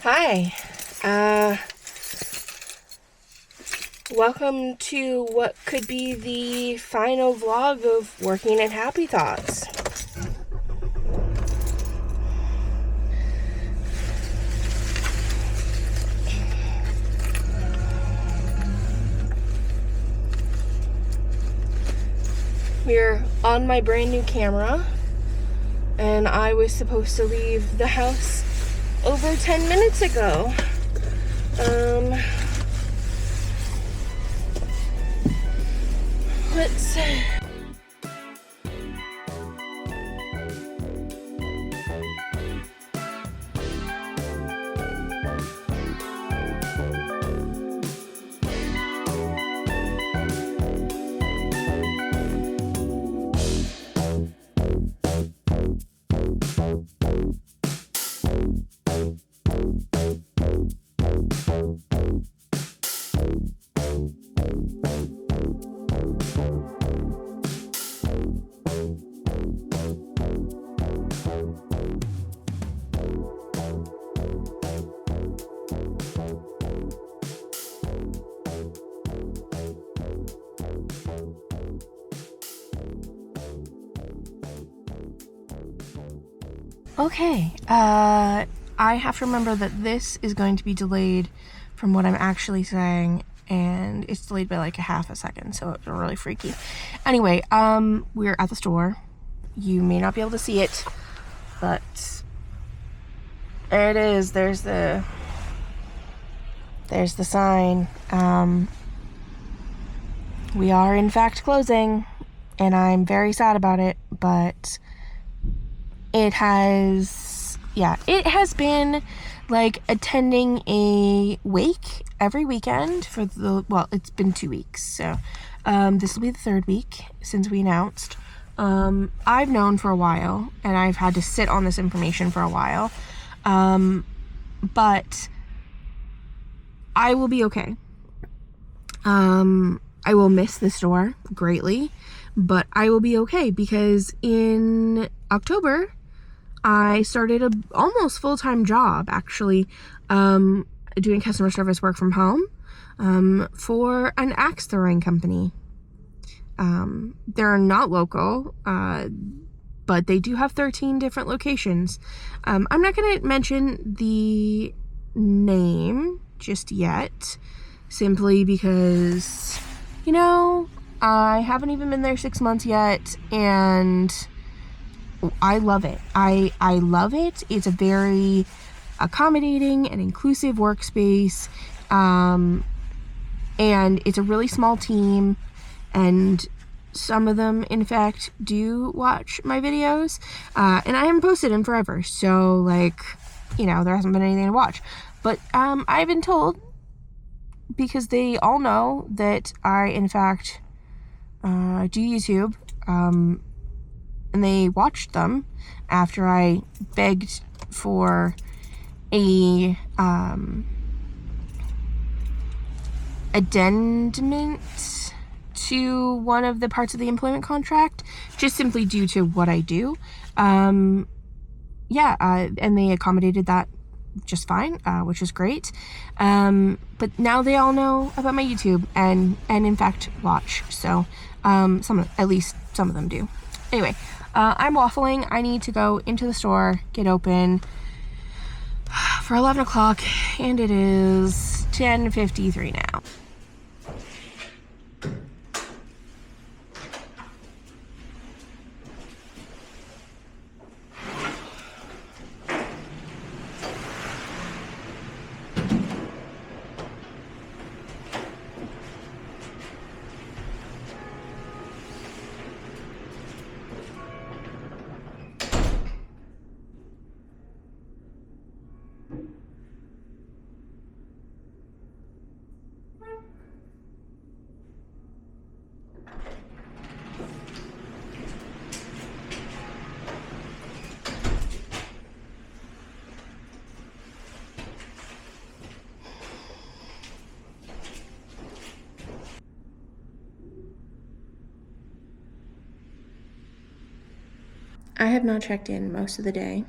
Hi. Welcome to what could be the final vlog of Working at Happy Thoughts. We're on my brand new camera, and I was supposed to leave the house over 10 minutes ago. Let's Okay, I have to remember that this is going to be delayed from what I'm actually saying, and it's delayed by like a half a second, so it's really freaky. Anyway, we're at the store. You may not be able to see it, but there it is. There's the sign. We are in fact closing, and I'm very sad about it, but it has been like attending a wake every weekend for it's been 2 weeks. So this will be the third week since we announced. I've known for a while, and I've had to sit on this information for a while. But I will be okay. I will miss the store greatly, but I will be okay because in October, I started a almost full-time job, actually, doing customer service work from home, for an axe throwing company. They're not local, but they do have 13 different locations. I'm not going to mention the name just yet, simply because, I haven't even been there 6 months yet, and I love it. I love it. It's a very accommodating and inclusive workspace. And it's a really small team, and some of them, in fact, do watch my videos. And I haven't posted in forever, so there hasn't been anything to watch. But I've been told, because they all know that I, in fact, do YouTube, and they watched them after I begged for a addendum to one of the parts of the employment contract, just simply due to what I do. And they accommodated that just fine, which is great. But now they all know about my YouTube and in fact watch. So at least some of them do. Anyway, I'm waffling. I need to go into the store, get open for 11 o'clock, and it is 10:53 now. I have not checked in most of the day.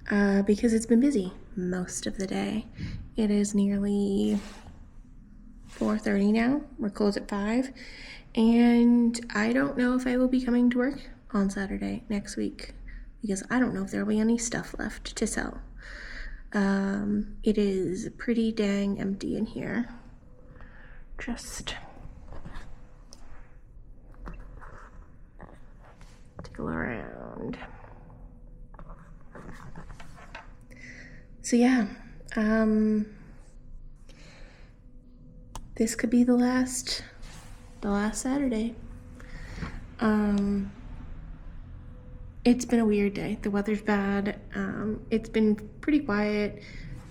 because it's been busy most of the day. It is nearly 4:30 now. We're closed at 5. And I don't know if I will be coming to work on Saturday next week because I don't know if there will be any stuff left to sell. It is pretty dang empty in here. Just take a look around. So yeah, this could be the last Saturday. It's been a weird day. The weather's bad. It's been pretty quiet.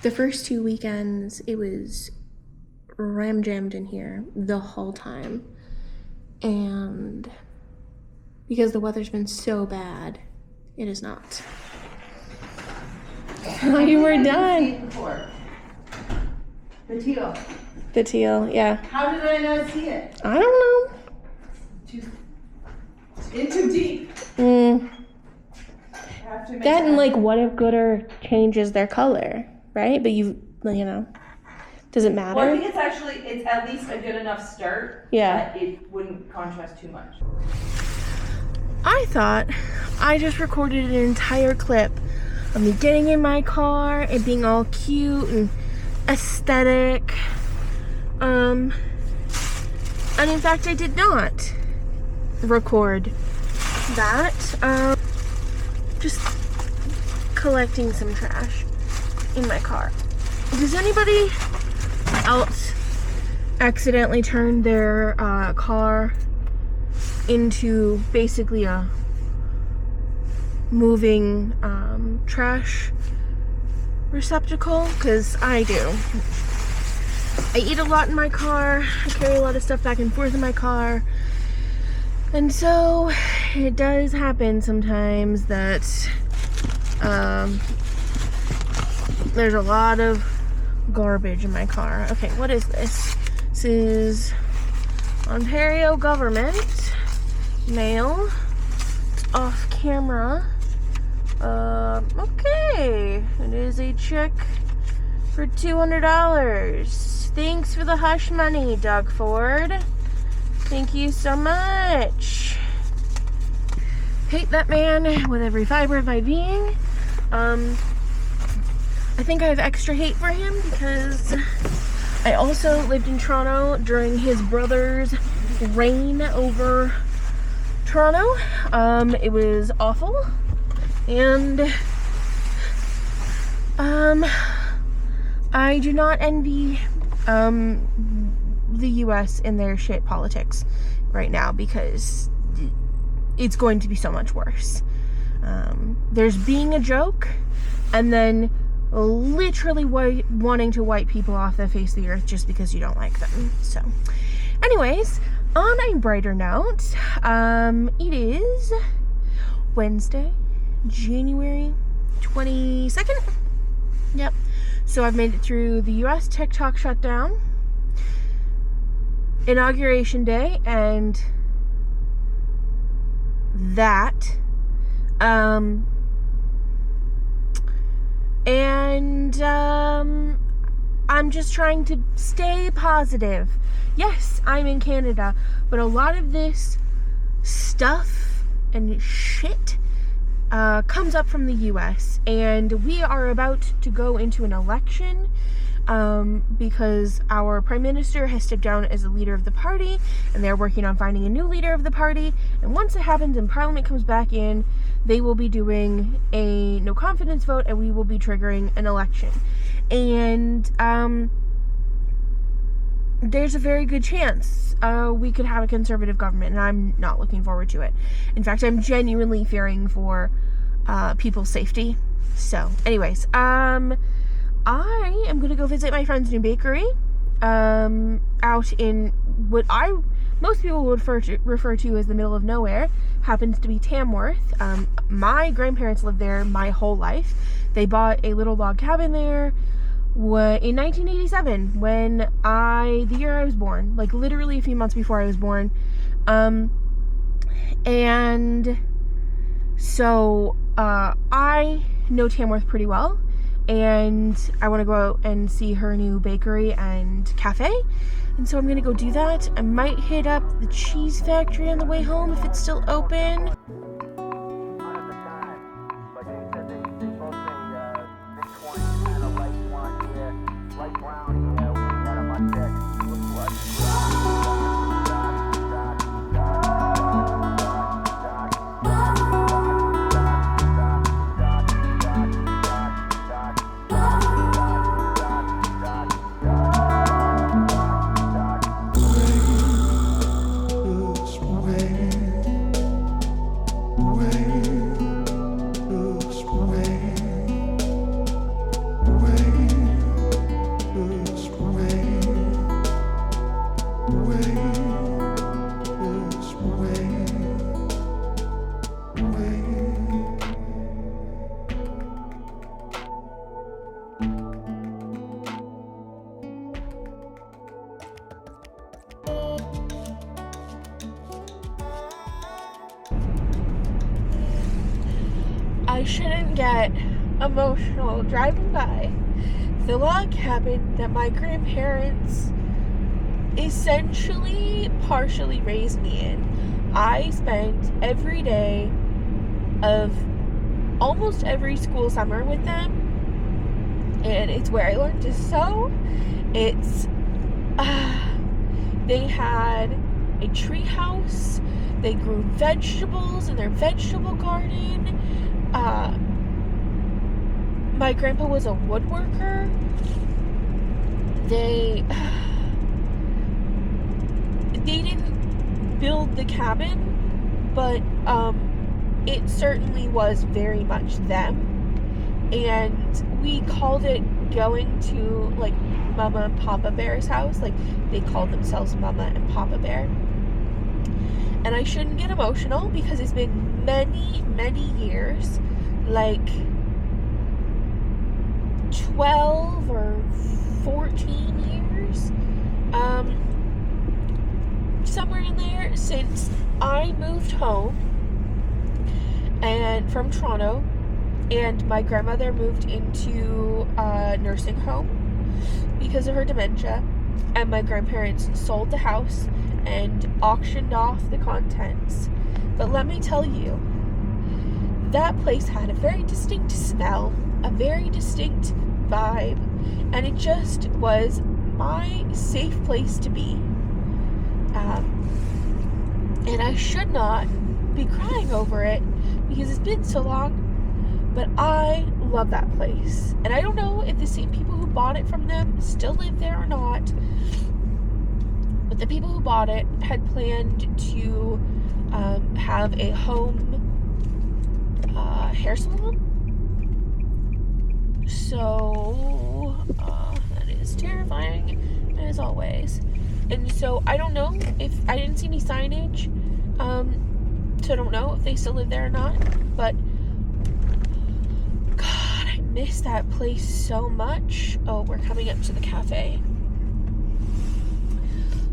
The first 2 weekends, it was ram-jammed in here the whole time. And because the weather's been so bad, it is not. You were done. The teal. The teal, yeah. How did I not see it? I don't know. In too deep. That and like what if Gooder changes their color, right? But you know, does it matter? Well, I think it's at least a good enough start. Yeah. That it wouldn't contrast too much. I thought I just recorded an entire clip of me getting in my car and being all cute and aesthetic. And in fact, I did not record that. Just collecting some trash in my car. Does anybody else accidentally turn their car into basically a moving trash receptacle? Because I do. I eat a lot in my car. I carry a lot of stuff back and forth in my car. And so it does happen sometimes that there's a lot of garbage in my car. Okay, what is this? This is Ontario government mail. It's off camera. Okay. It is a check for $200. Thanks for the hush money, Doug Ford. Thank you so much. Hate that man with every fiber of my being. I think I have extra hate for him because I also lived in Toronto during his brother's reign over Toronto. It was awful. And I do not envy the US in their shit politics right now because it's going to be so much worse. There's being a joke and then literally wanting to wipe people off the face of the earth just because you don't like them. So anyways, on a brighter note, it is Wednesday, January 22nd. Yep. So I've made it through the US TikTok shutdown, Inauguration Day, and that. I'm just trying to stay positive. Yes, I'm in Canada, but a lot of this stuff and shit comes up from the US, and we are about to go into an election because our prime minister has stepped down as the leader of the party, and they're working on finding a new leader of the party. And once it happens and Parliament comes back in, they will be doing a no confidence vote, and we will be triggering an election. And there's a very good chance we could have a conservative government, and I'm not looking forward to it. In fact, I'm genuinely fearing for people's safety. So anyways, I am gonna go visit my friend's new bakery out in what most people would refer to as the middle of nowhere. Happens to be Tamworth. My grandparents lived there my whole life. They bought a little log cabin there in 1987 the year I was born, like literally a few months before I was born. And so I know Tamworth pretty well, and I want to go out and see her new bakery and cafe, and so I'm gonna go do that. I might hit up the cheese factory on the way home if it's still open. I shouldn't get emotional driving by the log cabin that my grandparents essentially partially raised me in. I spent every day of almost every school summer with them, and it's where I learned to sew. It's they had a tree house. They grew vegetables in their vegetable garden. My grandpa was a woodworker. They didn't build the cabin, but it certainly was very much them. And we called it going to like Mama and Papa Bear's house. Like, they called themselves Mama and Papa Bear. And I shouldn't get emotional because it's been many, many years, like 12 or 14 years, somewhere in there, since I moved home and from Toronto, and my grandmother moved into a nursing home because of her dementia, and my grandparents sold the house and auctioned off the contents. But let me tell you, that place had a very distinct smell, a very distinct vibe, and it just was my safe place to be. And I should not be crying over it because it's been so long, but I love that place. And I don't know if the same people who bought it from them still live there or not, but the people who bought it had planned to have a home hair salon. So that is terrifying, as always. And so I don't know if I didn't see any signage, so I don't know if they still live there or not. But God, I miss that place so much. Oh, we're coming up to the cafe.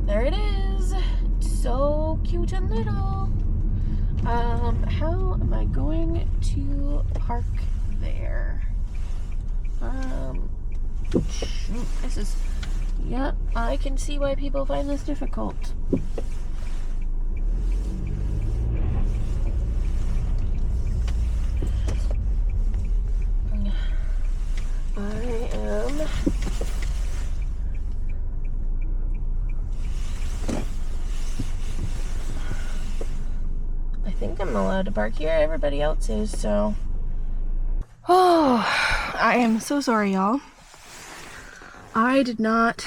There it is. It's so cute and little. How am I going to park there? Shoot, this is, yeah, I can see why people find this difficult. I think I'm allowed to park here. Everybody else is, so. Oh, I am so sorry, y'all. I did not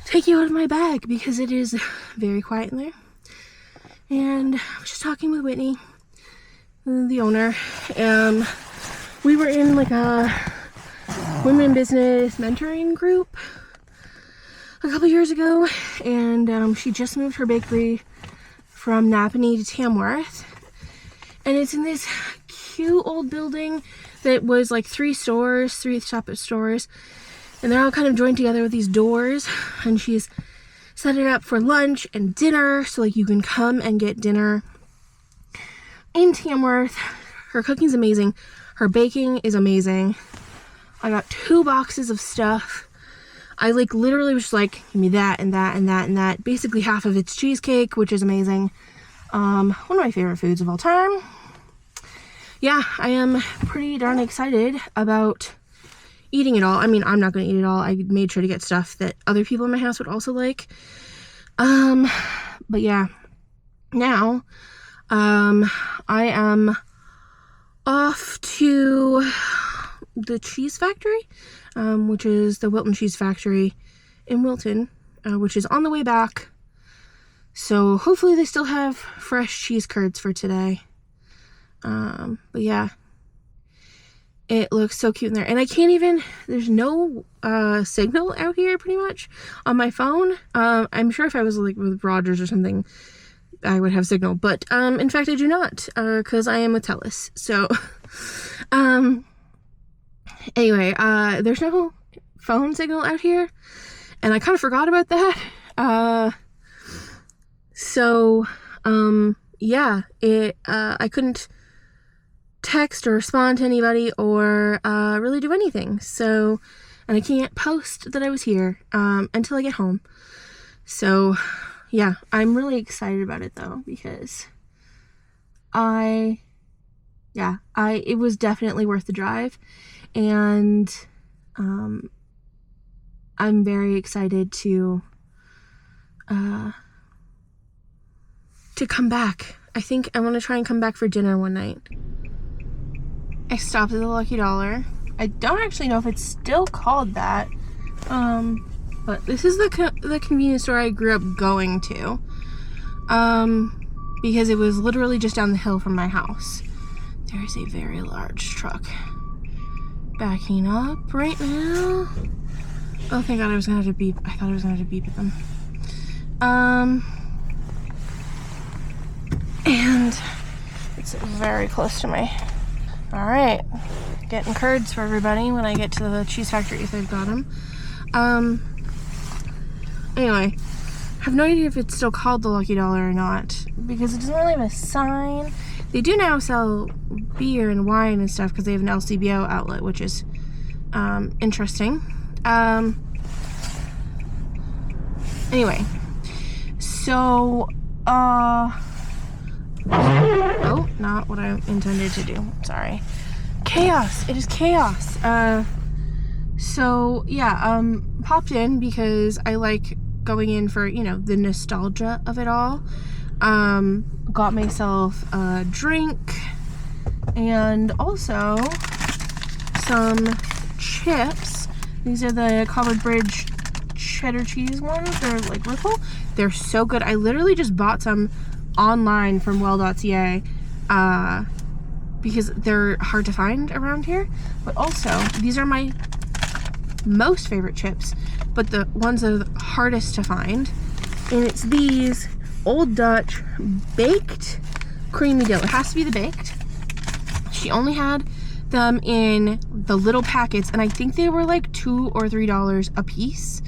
take you out of my bag because it is very quiet in there. And I was just talking with Whitney, the owner. We were in like a women in business mentoring group a couple years ago, and she just moved her bakery from Napanee to Tamworth, and it's in this cute old building that was like three separate stores, and they're all kind of joined together with these doors, and she's set it up for lunch and dinner, so like you can come and get dinner in Tamworth. Her cooking's amazing. Her baking is amazing. I got 2 boxes of stuff. I like literally was just like, give me that and that and that and that. Basically half of it's cheesecake, which is amazing. One of my favorite foods of all time. Yeah, I am pretty darn excited about eating it all. I mean, I'm not gonna eat it all. I made sure to get stuff that other people in my house would also like. But yeah, now, I am off to the cheese factory, which is the Wilton Cheese Factory in Wilton, which is on the way back. So hopefully they still have fresh cheese curds for today. But yeah, it looks so cute in there. And I can't even, there's no signal out here pretty much on my phone. I'm sure if I was like with Rogers or something, I would have signal. But in fact, I do not, because I am with TELUS. So anyway, there's no phone signal out here. And I kind of forgot about that. Yeah, I couldn't text or respond to anybody or really do anything. So, and I can't post that I was here until I get home. So yeah, I'm really excited about it though, because it was definitely worth the drive, and I'm very excited to come back. I think I want to try and come back for dinner one night. I stopped at the Lucky Dollar. I don't actually know if it's still called that, but this is the convenience store I grew up going to, because it was literally just down the hill from my house. There is a very large truck backing up right now. Oh, thank God, I was gonna have to beep. I thought I was gonna have to beep at them. And it's very close to me. All right, getting curds for everybody when I get to the cheese factory if they've got them. Anyway, I have no idea if it's still called the Lucky Dollar or not, because it doesn't really have a sign. They do now sell beer and wine and stuff because they have an LCBO outlet, which is interesting. Anyway, so oh, not what I intended to do. Sorry. Chaos. It is chaos. So yeah, popped in because I like going in for, you know, the nostalgia of it all. Got myself a drink and also some chips. These are the Covered Bridge cheddar cheese ones. They're like Ripple. They're so good. I literally just bought some online from well.ca because they're hard to find around here, but also these are my most favorite chips, but the ones that are the hardest to find, and it's these Old Dutch baked creamy dough. It has to be the baked. She only had them in the little packets, and I think they were like $2 or $3 a piece.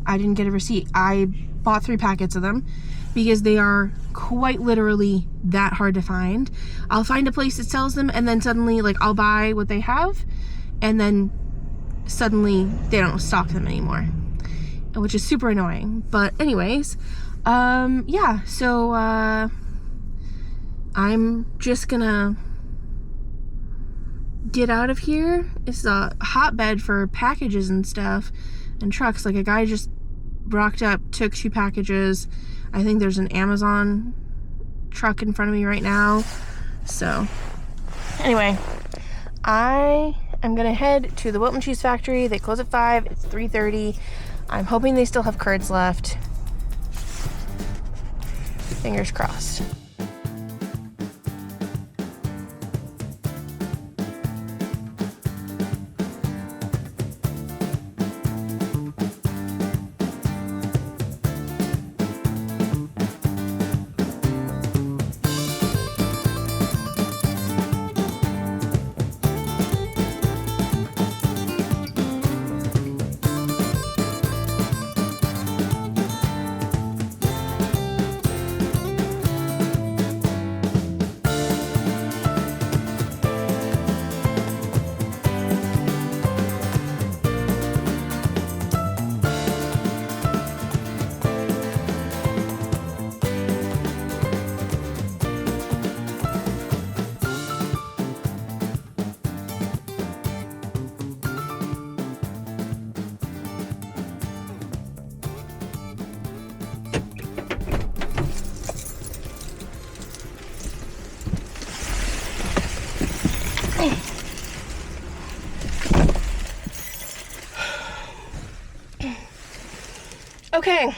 I didn't get a receipt. I bought 3 packets of them because they are quite literally that hard to find. I'll find a place that sells them, and then suddenly, like, I'll buy what they have, and then suddenly they don't stock them anymore, which is super annoying. But anyways, yeah, so I'm just gonna get out of here. It's a hotbed for packages and stuff and trucks. Like, a guy just rocked up, took 2 packages. I think there's an Amazon truck in front of me right now. So anyway, I am gonna head to the Wilton Cheese Factory. They close at 5. It's 3:30. I'm hoping they still have curds left. Fingers crossed. Okay.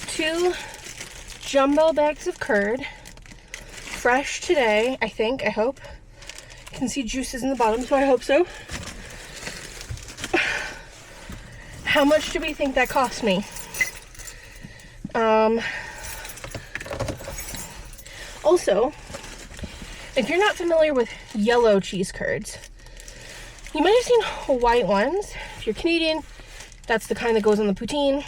2 jumbo bags of curd. Fresh today, I think, I hope. You can see juices in the bottom, so I hope so. How much do we think that cost me? Also, if you're not familiar with yellow cheese curds, you might have seen white ones. If you're Canadian, that's the kind that goes on the poutine.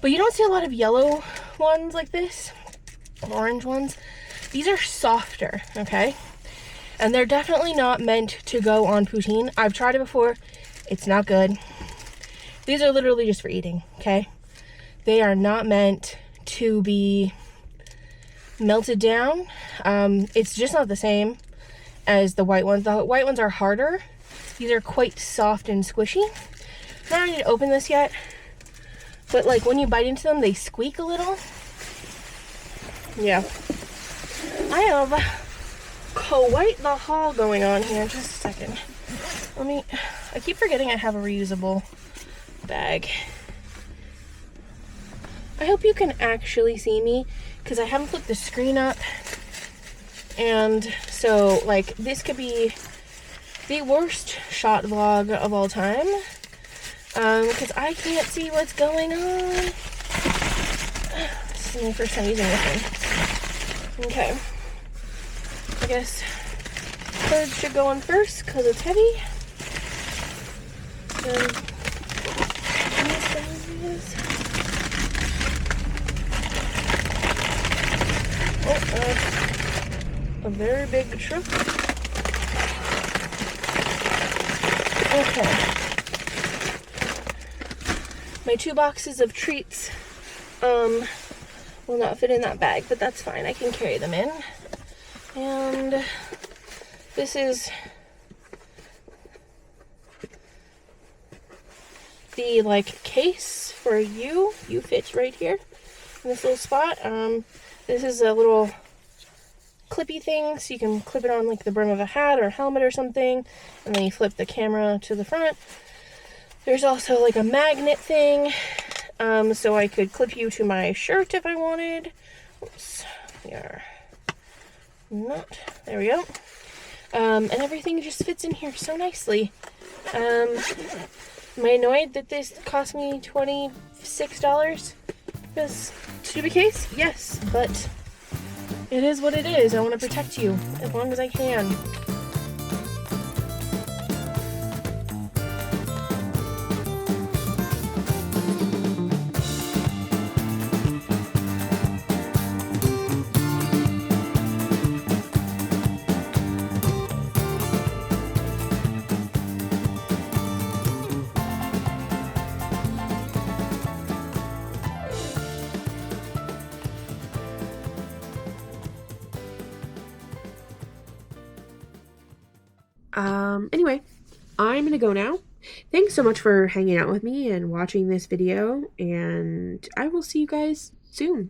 But you don't see a lot of yellow ones like this, orange ones. These are softer, okay? And they're definitely not meant to go on poutine. I've tried it before. It's not good. These are literally just for eating, okay? They are not meant to be melted down. It's just not the same as the white ones. The white ones are harder. These are quite soft and squishy. I'm not ready to open this yet, but like when you bite into them, they squeak a little. Yeah. I have quite the haul going on here. Just a second. I keep forgetting I have a reusable bag. I hope you can actually see me because I haven't flipped the screen up. And so, like, this could be the worst shot vlog of all time. Because I can't see what's going on. This is my first time using this one. Okay. I guess curd should go on first because it's heavy. A very big truck. Okay. My 2 boxes of treats will not fit in that bag, but that's fine. I can carry them in. And this is the like case for you. You fit right here in this little spot. This is a little clippy thing, so you can clip it on like the brim of a hat or helmet or something, and then you flip the camera to the front. There's also like a magnet thing, so I could clip you to my shirt if I wanted. Oops, we are not, there we go. And everything just fits in here so nicely. Am I annoyed that this cost me $26 for this stupid case? Yes, but it is what it is. I want to protect you as long as I can. Anyway, I'm gonna go now. Thanks so much for hanging out with me and watching this video, and I will see you guys soon.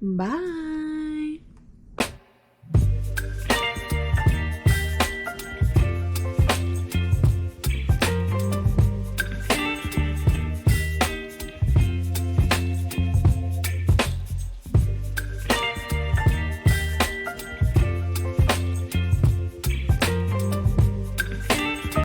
Bye.